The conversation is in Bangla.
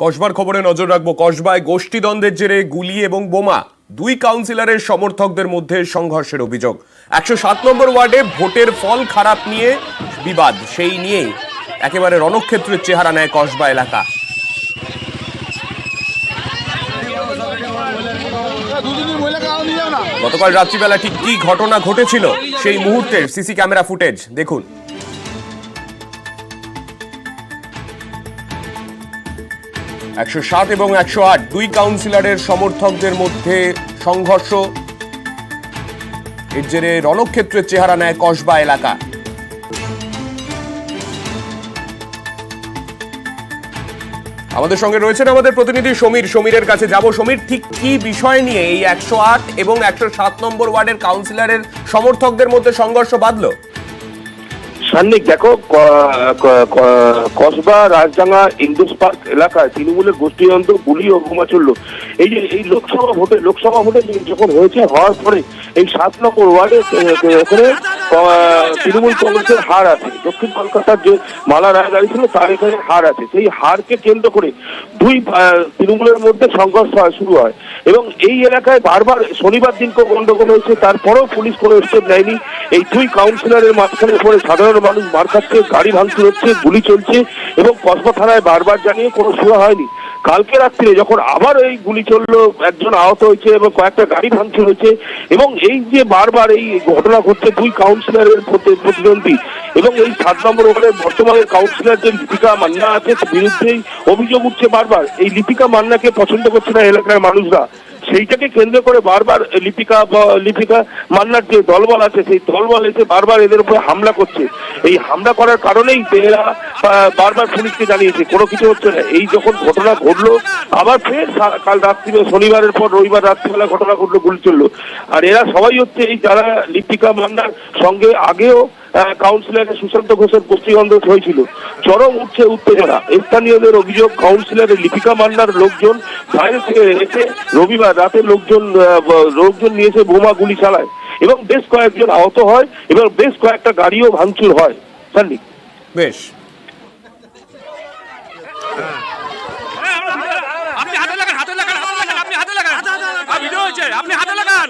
কসবার খবরে নজর রাখবো। কসবায় গোষ্ঠীদ্বন্দ্বের জেরে গুলি এবং বোমা, দুই কাউন্সিলরের সমর্থকদের মধ্যে সংঘর্ষের অভিযোগ। 107 নম্বর ওয়ার্ডে ভোটের ফল খারাপ নিয়ে বিবাদ, সেই নিয়েই একেবারে রণক্ষেত্রের চেহারা নেয় কসবা এলাকা। গতকাল রাত্রিবেলা ঠিক কি ঘটনা ঘটেছিল সেই মুহূর্তের সিসি ক্যামেরা ফুটেজ দেখুন। 107 এবং 108 দুই কাউন্সিলরের সমর্থকদের মধ্যে সংঘর্ষ, এর জেরে রণক্ষেত্রের চেহারা নেয় কসবা এলাকা। আমাদের সঙ্গে রয়েছেন আমাদের প্রতিনিধি সমীর। সমীরের কাছে যাব। সমীর, ঠিক কি বিষয় নিয়ে এই 108 এবং 107 নম্বর ওয়ার্ডের কাউন্সিলরের সমর্থকদের মধ্যে সংঘর্ষ বাঁধলো? সান্নিক, দেখো, কসবা রাজডাঙ্গা ইন্ডোস পার্ক এলাকায় তৃণমূলের গোষ্ঠীদ্বন্দ্ব, গুলি ও বোমা চলল। এই যে এই লোকসভা ভোটে যখন হওয়ার পরে এই 7 নম্বর ওয়ার্ডে ওখানে তৃণমূল কংগ্রেসের হার আছে। দক্ষিণ কলকাতার যে মালা রায় গাড়ি ছিল তার এখানে হার আছে। সেই হারকে কেন্দ্র করে দুই তৃণমূলের মধ্যে সংঘর্ষ শুরু হয় এবং এই এলাকায় বারবার শনিবার দিনকে গন্ডগোল হয়েছে। তারপরেও পুলিশ কোনো স্টেপ নেয়নি। এই দুই কাউন্সিলরের মাঝখানে পরে সাধারণ মানুষ মার খাচ্ছে, গাড়ি ভাঙচুর হচ্ছে, গুলি চলছে এবং কসবা থানায় বারবার জানিয়ে কোনো সুরা হয়নি। কালকে রাত্রে যখন আবার এই গুলি চললো, একজন আহত হয়েছে এবং কয়েকটা গাড়ি ভাঙচুর হয়েছে এবং এই যে বারবার এই ঘটনা ঘটছে দুই কাউন্সিলরের প্রতিদ্বন্দ্বী এবং এই 7 নম্বর ওখানে বর্তমানে কাউন্সিলর যে লিপিকা মান্না আছে বিরুদ্ধেই অভিযোগ উঠছে বারবার। এই লিপিকা মান্নাকে পছন্দ করছে না এলাকার মানুষরা। সেইটাকে কেন্দ্র করে বারবার লিপিকা মান্নার যে দলবল আছে সেই দলবল এসে বারবার এদের উপরে হামলা করছে। এই হামলা করার কারণেই এরা বারবার পুলিশকে জানিয়েছে, কোনো কিছু হচ্ছে না। এই যখন ঘটনা ঘটলো আবার ফের কাল রাত্রি, শনিবারের পর রবিবার রাত্রিবেলা ঘটনা ঘটলো, গুলি চললো। আর এরা সবাই হচ্ছে এই যারা লিপিকা মান্নার সঙ্গে আগেও কাউন্সিলরের সুশান্ত ঘোষের গোষ্ঠীদ্বন্দ্ব হয়েছিল। চরম উঠছে উত্তেজনা। স্থানীয়দের অভিযোগ, কাউন্সিলরের লিপিকা মান্নার লোকজন বাইরে থেকে এসে রবিবার রাতে লোকজন নিয়ে এসে বোমা গুলি চালায় এবং বেশ কয়েকজন আহত হয় এবং বেশ কয়েকটা গাড়িও ভাঙচুর হয়। সান্নি, বেশ, আপনি হাতে লাগান, আপনি হাতে লাগান, আপনি হাতে লাগান।